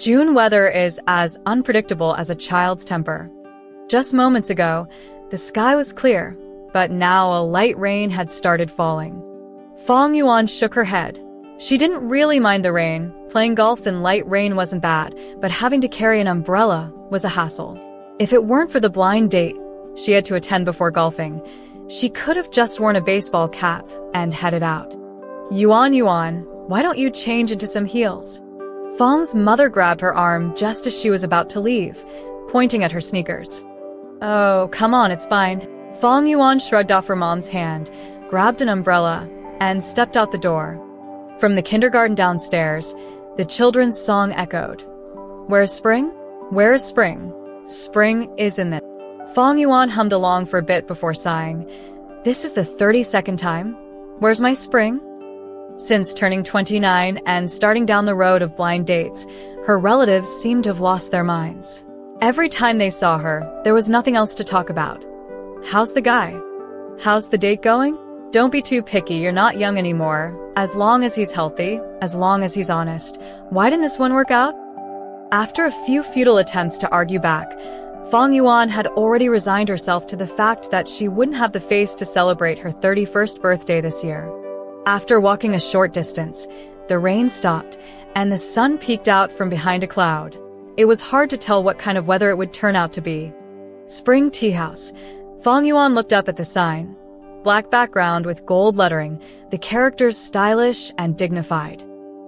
June weather is as unpredictable as a child's temper. Just moments ago, the sky was clear, but now a light rain had started falling. Fong Yuan shook her head. She didn't really mind the rain. Playing golf in light rain wasn't bad, but having to carry an umbrella was a hassle. If it weren't for the blind date she had to attend before golfing, she could have just worn a baseball cap and headed out. Yuan, why don't you change into some heels? Fong's mother grabbed her arm just as she was about to leave, pointing at her sneakers. Oh, come on, it's fine. Fong Yuan shrugged off her mom's hand, grabbed an umbrella, and stepped out the door. From the kindergarten downstairs, the children's song echoed. Where's spring? Where is spring? Spring is in it. Fong Yuan hummed along for a bit before sighing. This is the 32nd time. Where's my spring? Since turning 29 and starting down the road of blind dates, her relatives seemed to have lost their minds. Every time they saw her, there was nothing else to talk about. How's the guy? How's the date going? Don't be too picky, you're not young anymore. As long as he's healthy, as long as he's honest. Why didn't this one work out? After a few futile attempts to argue back, Fong Yuan had already resigned herself to the fact that she wouldn't have the face to celebrate her 31st birthday this year. After walking a short distance, the rain stopped, and the sun peeked out from behind a cloud. It was hard to tell what kind of weather it would turn out to be. Spring Tea House. Fong Yuan looked up at the sign. Black background with gold lettering, the characters stylish and dignified.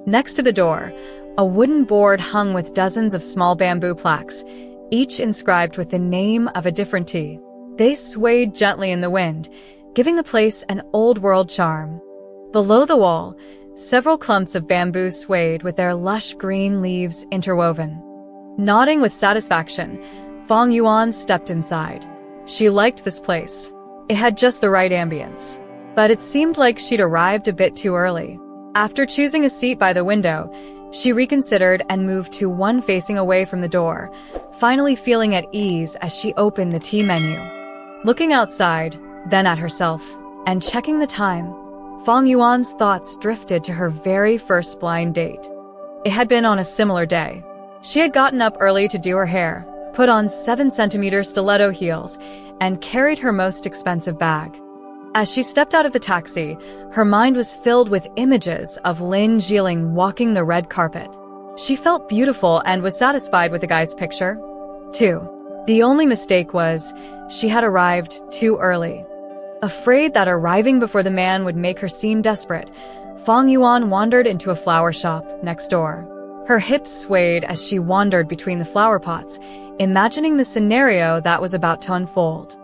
Next to the door, a wooden board hung with dozens of small bamboo plaques, each inscribed with the name of a different tea. They swayed gently in the wind, giving the place an old-world charm. Below the wall, several clumps of bamboo swayed with their lush green leaves interwoven. Nodding with satisfaction, Fong Yuan stepped inside. She liked this place. It had just the right ambience. But it seemed like she'd arrived a bit too early. After choosing a seat by the window, she reconsidered and moved to one facing away from the door, finally feeling at ease as she opened the tea menu. Looking outside, then at herself, and checking the time, Fong Yuan's thoughts drifted to her very first blind date. It had been on a similar day. She had gotten up early to do her hair, put on 7-centimeter stiletto heels, and carried her most expensive bag. As she stepped out of the taxi, her mind was filled with images of Lin Jiling walking the red carpet. She felt beautiful and was satisfied with the guy's picture, too. The only mistake was she had arrived too early. Afraid that arriving before the man would make her seem desperate, Fong Yuan wandered into a flower shop next door. Her hips swayed as she wandered between the flower pots, imagining the scenario that was about to unfold.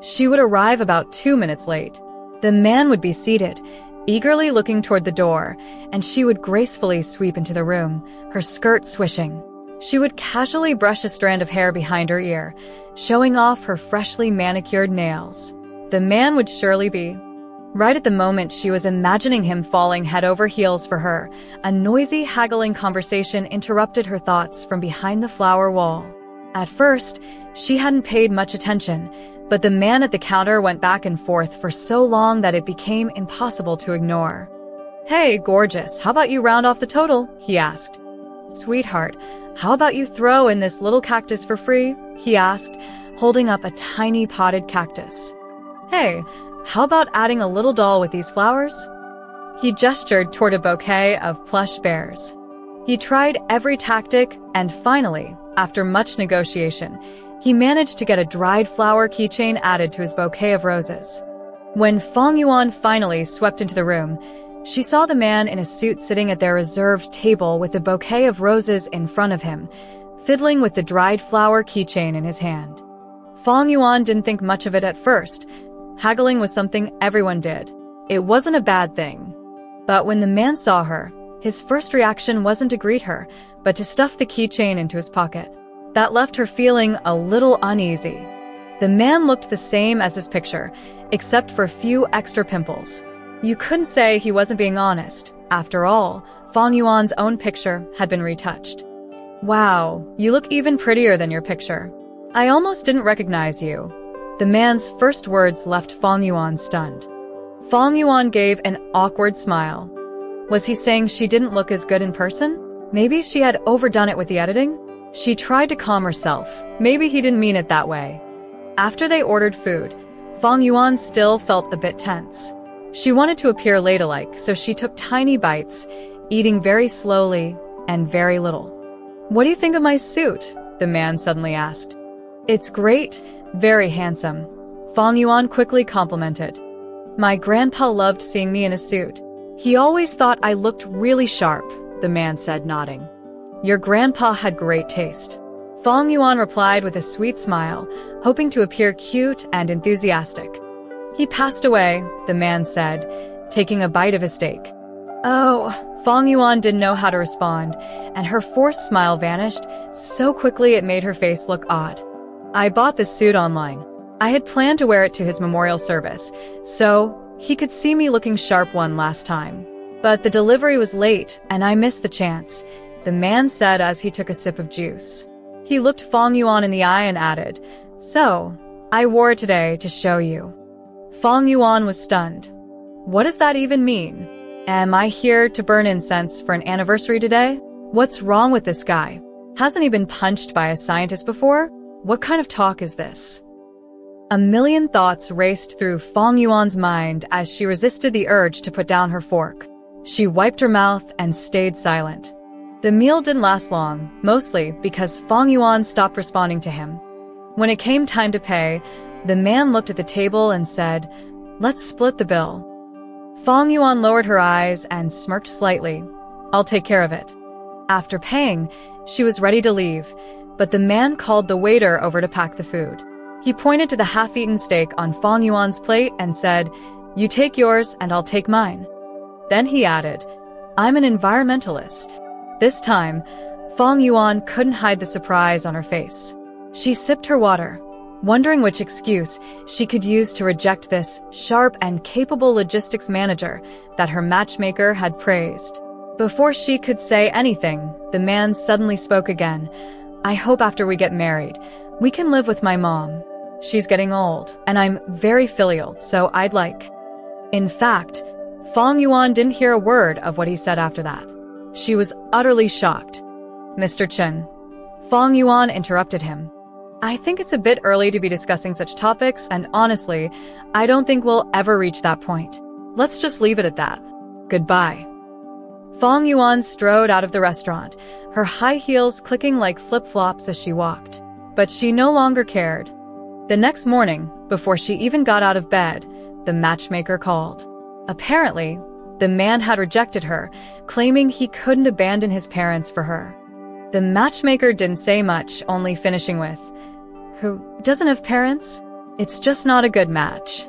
She would arrive about 2 minutes late. The man would be seated, eagerly looking toward the door, and she would gracefully sweep into the room, her skirt swishing. She would casually brush a strand of hair behind her ear, showing off her freshly manicured nails. The man would surely be. Right at the moment she was imagining him falling head over heels for her, a noisy, haggling conversation interrupted her thoughts from behind the flower wall. At first, she hadn't paid much attention, but the man at the counter went back and forth for so long that it became impossible to ignore. Hey, gorgeous, how about you round off the total? He asked. Sweetheart, how about you throw in this little cactus for free? He asked, holding up a tiny potted cactus. Hey, how about adding a little doll with these flowers? He gestured toward a bouquet of plush bears. He tried every tactic, and finally, after much negotiation, he managed to get a dried flower keychain added to his bouquet of roses. When Fong Yuan finally swept into the room, she saw the man in a suit sitting at their reserved table with a bouquet of roses in front of him, fiddling with the dried flower keychain in his hand. Fong Yuan didn't think much of it at first. Haggling was something everyone did. It wasn't a bad thing. But when the man saw her, his first reaction wasn't to greet her, but to stuff the keychain into his pocket. That left her feeling a little uneasy. The man looked the same as his picture, except for a few extra pimples. You couldn't say he wasn't being honest. After all, Fong Yuan's own picture had been retouched. Wow, you look even prettier than your picture. I almost didn't recognize you. The man's first words left Fong Yuan stunned. Fong Yuan gave an awkward smile. Was he saying she didn't look as good in person? Maybe she had overdone it with the editing? She tried to calm herself. Maybe he didn't mean it that way. After they ordered food, Fong Yuan still felt a bit tense. She wanted to appear ladylike, so she took tiny bites, eating very slowly and very little. "What do you think of my suit?" the man suddenly asked. "It's great, very handsome," Fong Yuan quickly complimented. "My grandpa loved seeing me in a suit. He always thought I looked really sharp," the man said, nodding. "Your grandpa had great taste." Fong Yuan replied with a sweet smile, hoping to appear cute and enthusiastic. "He passed away," the man said, taking a bite of his steak. "Oh," Fong Yuan didn't know how to respond, and her forced smile vanished so quickly it made her face look odd. "I bought this suit online. I had planned to wear it to his memorial service, so he could see me looking sharp one last time. But the delivery was late, and I missed the chance," the man said as he took a sip of juice. He looked Fong Yuan in the eye and added, "So, I wore it today to show you." Fong Yuan was stunned. What does that even mean? Am I here to burn incense for an anniversary today? What's wrong with this guy? Hasn't he been punched by a scientist before? What kind of talk is this? A million thoughts raced through Fong Yuan's mind as she resisted the urge to put down her fork. She wiped her mouth and stayed silent. The meal didn't last long, mostly because Fong Yuan stopped responding to him. When it came time to pay, the man looked at the table and said, "Let's split the bill." Fong Yuan lowered her eyes and smirked slightly. "I'll take care of it." After paying, she was ready to leave, but the man called the waiter over to pack the food. He pointed to the half-eaten steak on Fong Yuan's plate and said, "You take yours and I'll take mine." Then he added, "I'm an environmentalist." This time, Fong Yuan couldn't hide the surprise on her face. She sipped her water, wondering which excuse she could use to reject this sharp and capable logistics manager that her matchmaker had praised. Before she could say anything, the man suddenly spoke again. "I hope after we get married, we can live with my mom. She's getting old, and I'm very filial, so I'd like..." In fact, Fong Yuan didn't hear a word of what he said after that. She was utterly shocked. "Mr. Chen," Fong Yuan interrupted him. "I think it's a bit early to be discussing such topics, and honestly, I don't think we'll ever reach that point. Let's just leave it at that. Goodbye." Fong Yuan strode out of the restaurant, her high heels clicking like flip-flops as she walked. But she no longer cared. The next morning, before she even got out of bed, the matchmaker called. Apparently, the man had rejected her, claiming he couldn't abandon his parents for her. The matchmaker didn't say much, only finishing with, "Who doesn't have parents? It's just not a good match."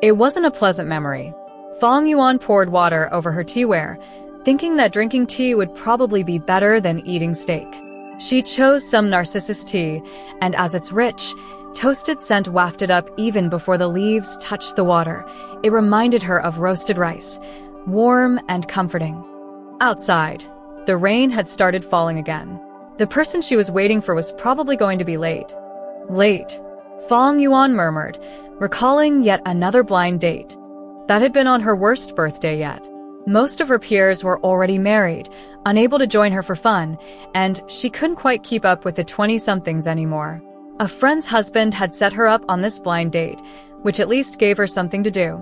It wasn't a pleasant memory. Fong Yuan poured water over her teaware, thinking that drinking tea would probably be better than eating steak. She chose some narcissus tea, and as it's rich, toasted scent wafted up even before the leaves touched the water. It reminded her of roasted rice, warm and comforting. Outside, the rain had started falling again. The person she was waiting for was probably going to be late. Late, Fong Yuan murmured, recalling yet another blind date. That had been on her worst birthday yet. Most of her peers were already married, unable to join her for fun, and she couldn't quite keep up with the 20-somethings anymore. A friend's husband had set her up on this blind date, which at least gave her something to do.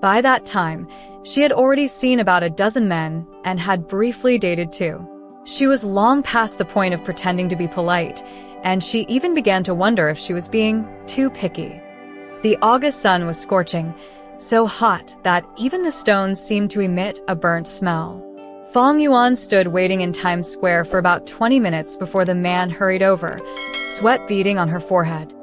By that time, she had already seen about a dozen men and had briefly dated too. She was long past the point of pretending to be polite, and she even began to wonder if she was being too picky. The August sun was scorching, so hot that even the stones seemed to emit a burnt smell. Fong Yuan stood waiting in Times Square for about 20 minutes before the man hurried over, sweat beading on her forehead.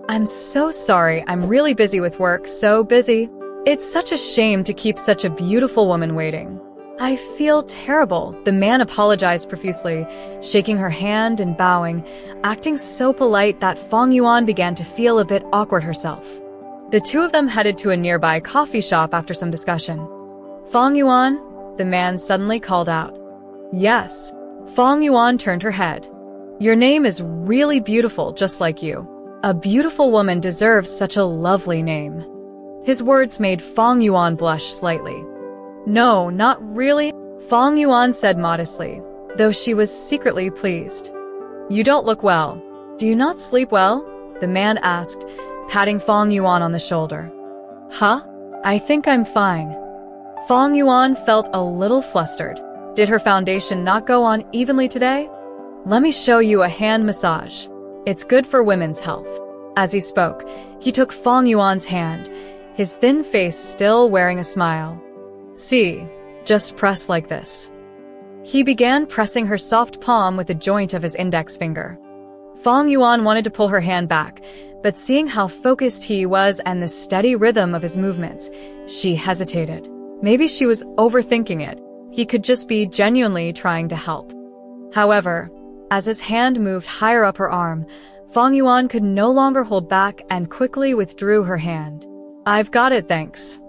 "I'm so sorry, I'm really busy with work, so busy. It's such a shame to keep such a beautiful woman waiting." "I feel terrible," the man apologized profusely, shaking her hand and bowing, acting so polite that Fong Yuan began to feel a bit awkward herself. The two of them headed to a nearby coffee shop after some discussion. "Fong Yuan?" the man suddenly called out. "Yes." Fong Yuan turned her head. "Your name is really beautiful, just like you. A beautiful woman deserves such a lovely name." His words made Fong Yuan blush slightly. "No, not really," Fong Yuan said modestly. though she was secretly pleased. "You don't look well. Do you not sleep well?" the man asked, patting Fong Yuan on the shoulder. "Huh? I think I'm fine." Fong Yuan felt a little flustered. Did her foundation not go on evenly today? "Let me show you a hand massage. It's good for women's health." As he spoke, he took Fong Yuan's hand, his thin face still wearing a smile. "See, just press like this." He began pressing her soft palm with the joint of his index finger. Fong Yuan wanted to pull her hand back, but seeing how focused he was and the steady rhythm of his movements, she hesitated. Maybe she was overthinking it. He could just be genuinely trying to help. However, as his hand moved higher up her arm, Fong Yuan could no longer hold back and quickly withdrew her hand. "I've got it, thanks."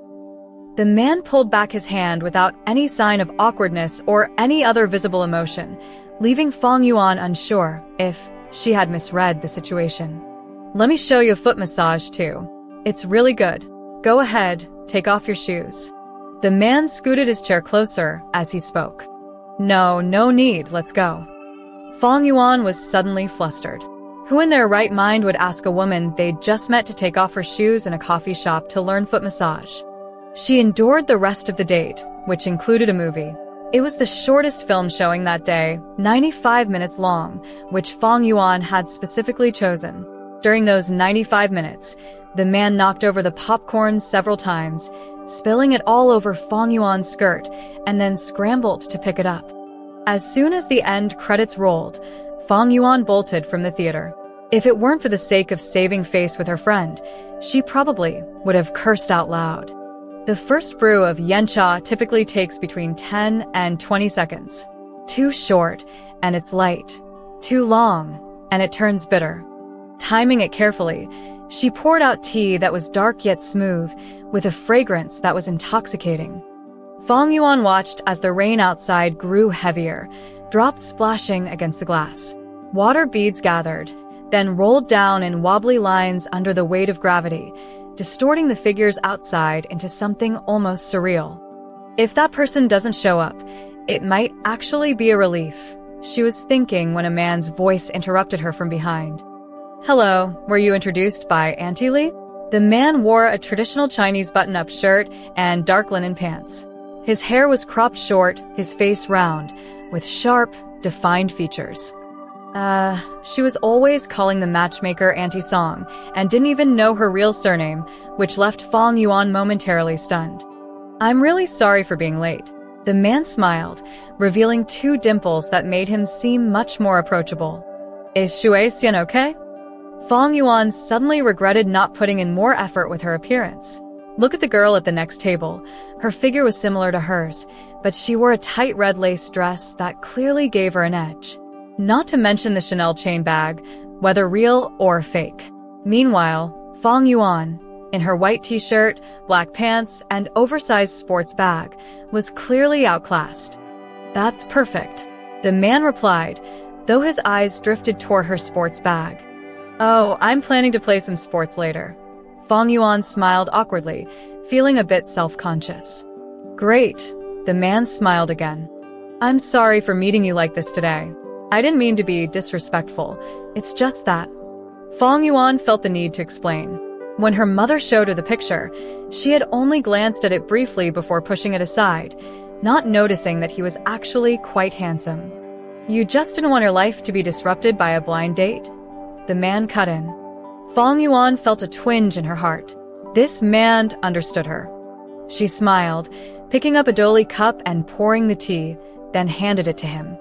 The man pulled back his hand without any sign of awkwardness or any other visible emotion, leaving Fong Yuan unsure if she had misread the situation. "Let me show you a foot massage too. It's really good. Go ahead, take off your shoes." The man scooted his chair closer as he spoke. No need, let's go." Fong Yuan was suddenly flustered. Who in their right mind would ask a woman they'd just met to take off her shoes in a coffee shop to learn foot massage? She endured the rest of the date, which included a movie. It was the shortest film showing that day, 95 minutes long, which Fong Yuan had specifically chosen. During those 95 minutes, the man knocked over the popcorn several times, spilling it all over Fong Yuan's skirt, and then scrambled to pick it up. As soon as the end credits rolled, Fong Yuan bolted from the theater. If it weren't for the sake of saving face with her friend, she probably would have cursed out loud. The first brew of Yancha typically takes between 10 and 20 seconds. Too short, and it's light. Too long, and it turns bitter. Timing it carefully, she poured out tea that was dark yet smooth, with a fragrance that was intoxicating. Fong Yuan watched as the rain outside grew heavier, drops splashing against the glass. Water beads gathered, then rolled down in wobbly lines under the weight of gravity, distorting the figures outside into something almost surreal. If that person doesn't show up, it might actually be a relief, she was thinking when a man's voice interrupted her from behind. "Hello, were you introduced by Auntie Li?" The man wore a traditional Chinese button-up shirt and dark linen pants. His hair was cropped short, his face round, with sharp, defined features. She was always calling the matchmaker Auntie Song, and didn't even know her real surname, which left Fong Yuan momentarily stunned. "I'm really sorry for being late." The man smiled, revealing two dimples that made him seem much more approachable. "Is Shui Xian okay?" Fong Yuan suddenly regretted not putting in more effort with her appearance. Look at the girl at the next table. Her figure was similar to hers, but she wore a tight red lace dress that clearly gave her an edge. Not to mention the Chanel chain bag, whether real or fake. Meanwhile, Fong Yuan, in her white t-shirt, black pants, and oversized sports bag, was clearly outclassed. "That's perfect," the man replied, though his eyes drifted toward her sports bag. "Oh, I'm planning to play some sports later." Fong Yuan smiled awkwardly, feeling a bit self-conscious. "Great," the man smiled again. "I'm sorry for meeting you like this today. I didn't mean to be disrespectful, it's just that." Fong Yuan felt the need to explain. When her mother showed her the picture, she had only glanced at it briefly before pushing it aside, not noticing that he was actually quite handsome. "You just didn't want your life to be disrupted by a blind date?" The man cut in. Fong Yuan felt a twinge in her heart. This man understood her. She smiled, picking up a Dolly cup and pouring the tea, then handed it to him.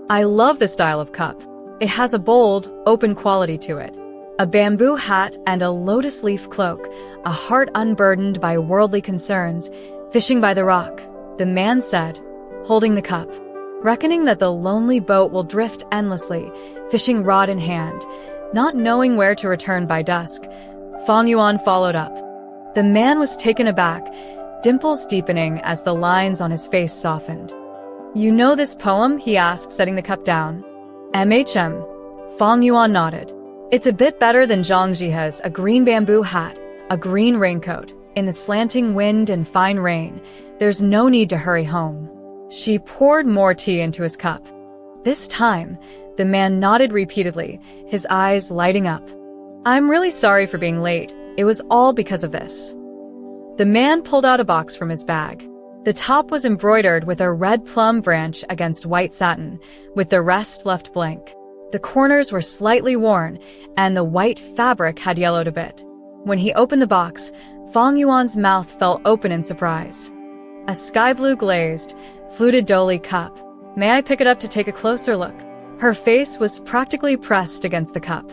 "I love this style of cup. It has a bold, open quality to it. A bamboo hat and a lotus leaf cloak, a heart unburdened by worldly concerns, fishing by the rock," the man said, holding the cup. Reckoning that the lonely boat will drift endlessly, fishing rod in hand, not knowing where to return by dusk, Fong Yuan followed up. The man was taken aback, dimples deepening as the lines on his face softened. "You know this poem?" he asked, setting the cup down. "MHM. Fong Yuan nodded. "It's a bit better than Zhang Jihe's, a green bamboo hat, a green raincoat. In the slanting wind and fine rain, there's no need to hurry home." She poured more tea into his cup. This time, the man nodded repeatedly, his eyes lighting up. I'm really sorry for being late. It was all because of this. The man pulled out a box from his bag. The top was embroidered with a red plum branch against white satin, with the rest left blank. The corners were slightly worn, and the white fabric had yellowed a bit. When he opened the box, Fong Yuan's mouth fell open in surprise. A sky blue glazed, fluted Doli cup. May I pick it up to take a closer look? Her face was practically pressed against the cup.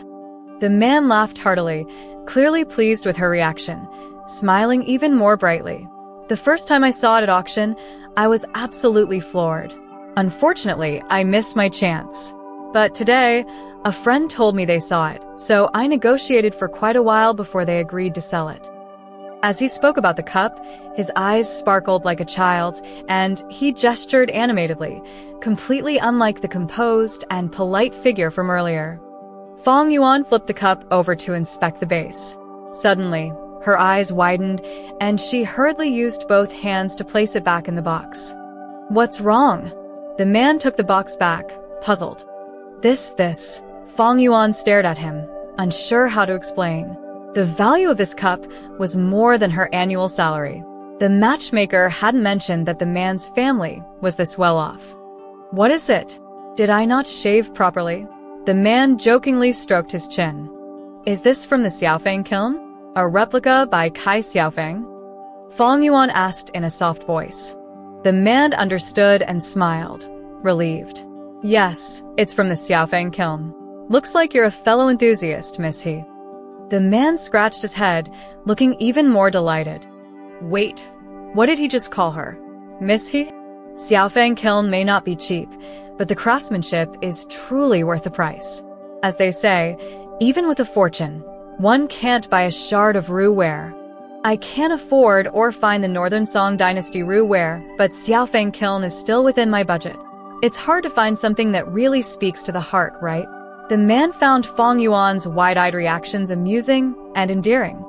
The man laughed heartily, clearly pleased with her reaction, smiling even more brightly. The first time I saw it at auction, I was absolutely floored. Unfortunately, I missed my chance. But today, a friend told me they saw it, so I negotiated for quite a while before they agreed to sell it. As he spoke about the cup, his eyes sparkled like a child's, and he gestured animatedly, completely unlike the composed and polite figure from earlier. Fong Yuan flipped the cup over to inspect the base. Suddenly, her eyes widened, and she hurriedly used both hands to place it back in the box. What's wrong? The man took the box back, puzzled. This. Fong Yuan stared at him, unsure how to explain. The value of this cup was more than her annual salary. The matchmaker hadn't mentioned that the man's family was this well-off. What is it? Did I not shave properly? The man jokingly stroked his chin. Is this from the Xiaofeng kiln? A replica by Kai Xiaofeng? Fong Yuan asked in a soft voice. The man understood and smiled, relieved. Yes, it's from the Xiaofeng kiln. Looks like you're a fellow enthusiast, Miss He. The man scratched his head, looking even more delighted. Wait, what did he just call her? Miss He? Xiaofeng kiln may not be cheap, but the craftsmanship is truly worth the price. As they say, even with a fortune, one can't buy a shard of Ru ware. I can't afford or find the Northern Song Dynasty Ru ware, but Xiaofeng kiln is still within my budget. It's hard to find something that really speaks to the heart, right? The man found Fong Yuan's wide-eyed reactions amusing and endearing.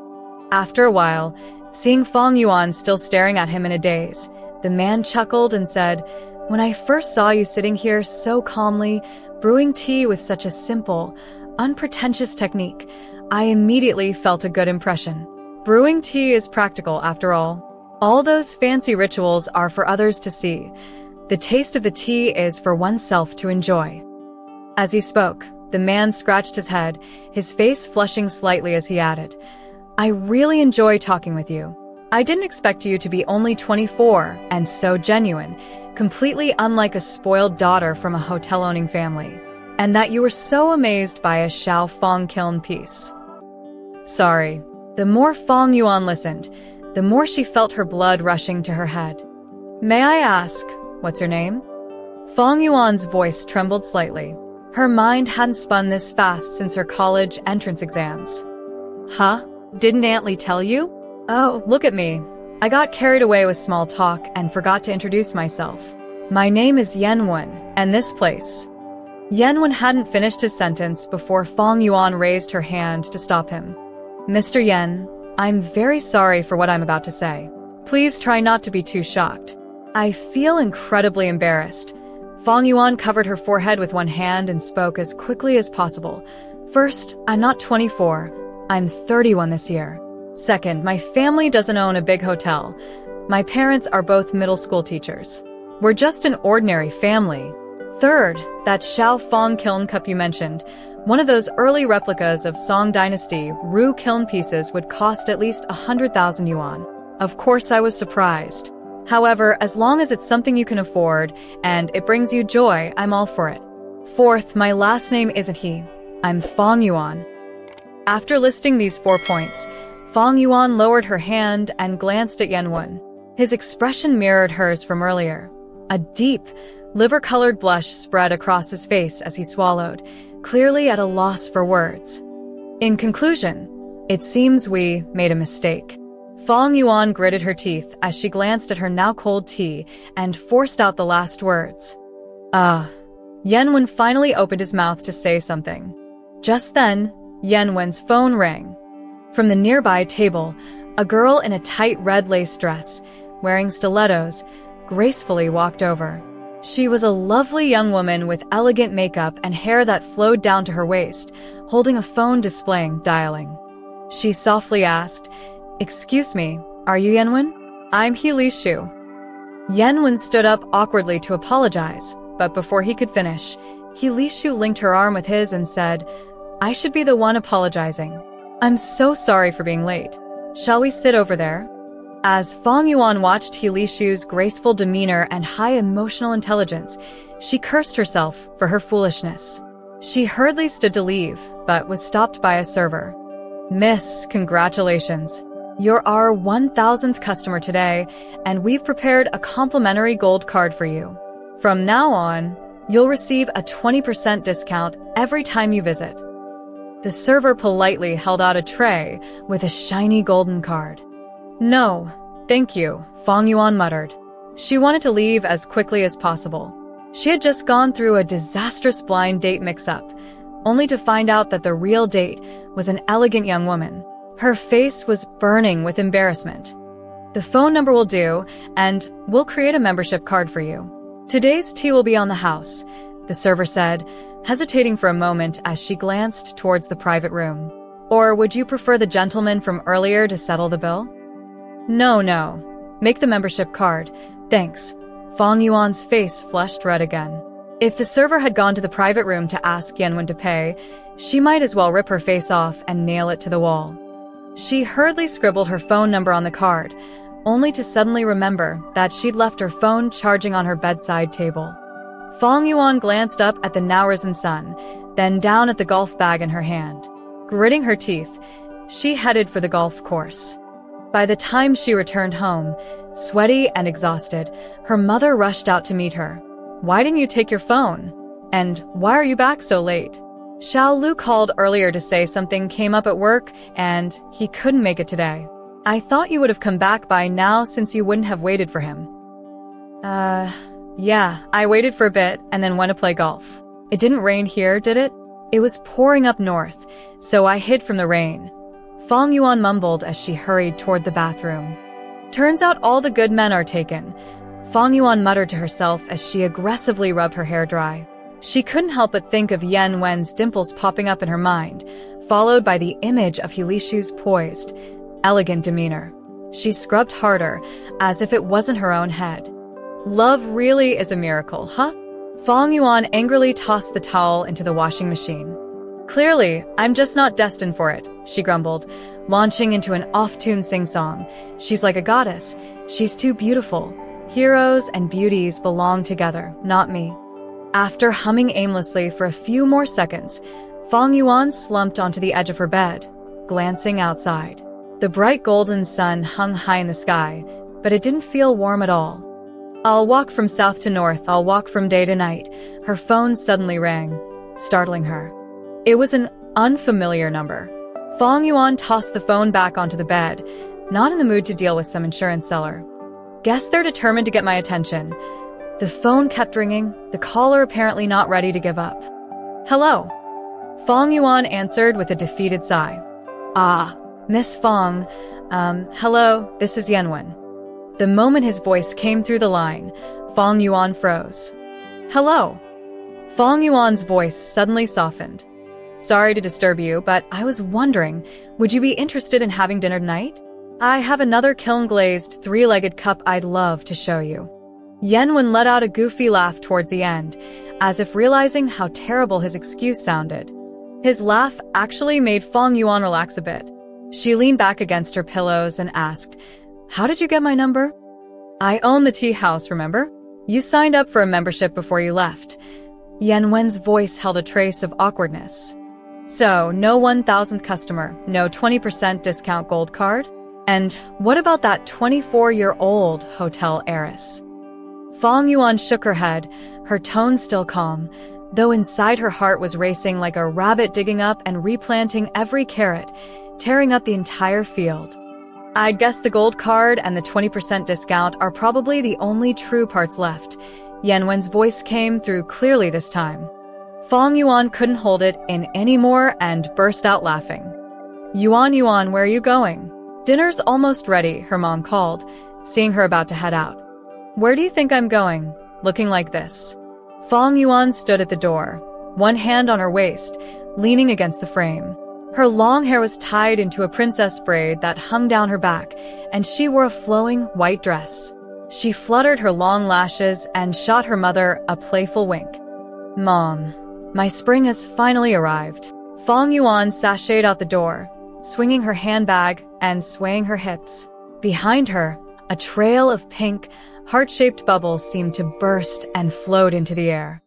After a while, seeing Fong Yuan still staring at him in a daze, the man chuckled and said, When I first saw you sitting here so calmly, brewing tea with such a simple, unpretentious technique, I immediately felt a good impression. Brewing tea is practical, after all. All those fancy rituals are for others to see. The taste of the tea is for oneself to enjoy. As he spoke, the man scratched his head, his face flushing slightly as he added, I really enjoy talking with you. I didn't expect you to be only 24 and so genuine, completely unlike a spoiled daughter from a hotel-owning family, and that you were so amazed by a Shao Fong kiln piece. Sorry. The more Fong Yuan listened, the more she felt her blood rushing to her head. May I ask, what's your name? Fong Yuan's voice trembled slightly. Her mind hadn't spun this fast since her college entrance exams. Huh? Didn't Aunt Lee tell you? Oh, look at me. I got carried away with small talk and forgot to introduce myself. My name is Yenwen, and this place. Yenwen hadn't finished his sentence before Fong Yuan raised her hand to stop him. Mr. Yen, I'm very sorry for what I'm about to say. Please try not to be too shocked. I feel incredibly embarrassed. Fong Yuan covered her forehead with one hand and spoke as quickly as possible. First, I'm not 24. I'm 31 this year. Second, my family doesn't own a big hotel. My parents are both middle school teachers. We're just an ordinary family. Third, that Shao Fong kiln cup you mentioned, one of those early replicas of Song Dynasty Ru kiln pieces would cost at least 100,000 yuan. Of course I was surprised. However, as long as it's something you can afford and it brings you joy, I'm all for it. Fourth, my last name isn't He. I'm Fong Yuan. After listing these 4 points, Fong Yuan lowered her hand and glanced at Yenwen. His expression mirrored hers from earlier. A deep, liver-colored blush spread across his face as he swallowed, clearly at a loss for words. In conclusion, it seems we made a mistake. Fong Yuan gritted her teeth as she glanced at her now cold tea and forced out the last words. Yenwen finally opened his mouth to say something. Just then, Yenwen's phone rang. From the nearby table, a girl in a tight red lace dress, wearing stilettos, gracefully walked over. She was a lovely young woman with elegant makeup and hair that flowed down to her waist, holding a phone displaying dialing. She softly asked, "Excuse me, are you Yenwen? I'm He Lishu." Yenwen stood up awkwardly to apologize, but before he could finish, He Lishu linked her arm with his and said, "I should be the one apologizing. I'm so sorry for being late. Shall we sit over there?" As Fong Yuan watched He Lishu's graceful demeanor and high emotional intelligence, she cursed herself for her foolishness. She hurriedly stood to leave, but was stopped by a server. "Miss, congratulations. You're our 1,000th customer today, and we've prepared a complimentary gold card for you. From now on, you'll receive a 20% discount every time you visit." The server politely held out a tray with a shiny golden card. "No, thank you," Fong Yuan muttered. She wanted to leave as quickly as possible. She had just gone through a disastrous blind date mix-up, only to find out that the real date was an elegant young woman. Her face was burning with embarrassment. "The phone number will do, and we'll create a membership card for you. Today's tea will be on the house," the server said, hesitating for a moment as she glanced towards the private room. "Or would you prefer the gentleman from earlier to settle the bill?" No. Make the membership card. Thanks." Fong Yuan's face flushed red again. If the server had gone to the private room to ask Yenwen to pay, she might as well rip her face off and nail it to the wall. She hurriedly scribbled her phone number on the card, only to suddenly remember that she'd left her phone charging on her bedside table. Fong Yuan glanced up at the now risen sun, then down at the golf bag in her hand. Gritting her teeth, she headed for the golf course. By the time she returned home, sweaty and exhausted, her mother rushed out to meet her. "Why didn't you take your phone? And why are you back so late?" "Xiao Lu called earlier to say something came up at work and he couldn't make it today. I thought you would have come back by now since you wouldn't have waited for him." Yeah, I waited for a bit and then went to play golf. It didn't rain here, did it? It was pouring up north, so I hid from the rain. Fong Yuan mumbled as she hurried toward the bathroom. "Turns out all the good men are taken," Fong Yuan muttered to herself as she aggressively rubbed her hair dry. She couldn't help but think of Yenwen's dimples popping up in her mind, followed by the image of He Lishu's poised, elegant demeanor. She scrubbed harder, as if it wasn't her own head. Love really is a miracle, huh? Fong Yuan angrily tossed the towel into the washing machine. "Clearly, I'm just not destined for it," she grumbled, launching into an off-tune sing-song. "She's like a goddess. She's too beautiful. Heroes and beauties belong together, not me." After humming aimlessly for a few more seconds, Fong Yuan slumped onto the edge of her bed, glancing outside. The bright golden sun hung high in the sky, but it didn't feel warm at all. "I'll walk from south to north, I'll walk from day to night." Her phone suddenly rang, startling her. It was an unfamiliar number. Fong Yuan tossed the phone back onto the bed, not in the mood to deal with some insurance seller. Guess they're determined to get my attention. The phone kept ringing, the caller apparently not ready to give up. "Hello?" Fong Yuan answered with a defeated sigh. "Ah, Miss Fong, hello, this is Yenwen." The moment his voice came through the line, Fong Yuan froze. "Hello." Fong Yuan's voice suddenly softened. "Sorry to disturb you, but I was wondering, would you be interested in having dinner tonight? I have another kiln-glazed, three-legged cup I'd love to show you." Yenwen let out a goofy laugh towards the end, as if realizing how terrible his excuse sounded. His laugh actually made Fong Yuan relax a bit. She leaned back against her pillows and asked, "How did you get my number?" "I own the tea house, remember? You signed up for a membership before you left." Yenwen's voice held a trace of awkwardness. "So, no 1,000th customer, no 20% discount gold card? And what about that 24-year-old hotel heiress?" Fong Yuan shook her head, her tone still calm, though inside her heart was racing like a rabbit digging up and replanting every carrot, tearing up the entire field. "I'd guess the gold card and the 20% discount are probably the only true parts left." Yenwen's voice came through clearly this time. Fong Yuan couldn't hold it in anymore and burst out laughing. Yuan, where are you going?" "Dinner's almost ready," her mom called, seeing her about to head out. "Where do you think I'm going?" looking like this. Fong Yuan stood at the door, one hand on her waist, leaning against the frame. Her long hair was tied into a princess braid that hung down her back, and she wore a flowing white dress. She fluttered her long lashes and shot her mother a playful wink. "Mom, my spring has finally arrived." Fong Yuan sashayed out the door, swinging her handbag and swaying her hips. Behind her, a trail of pink, heart-shaped bubbles seemed to burst and float into the air.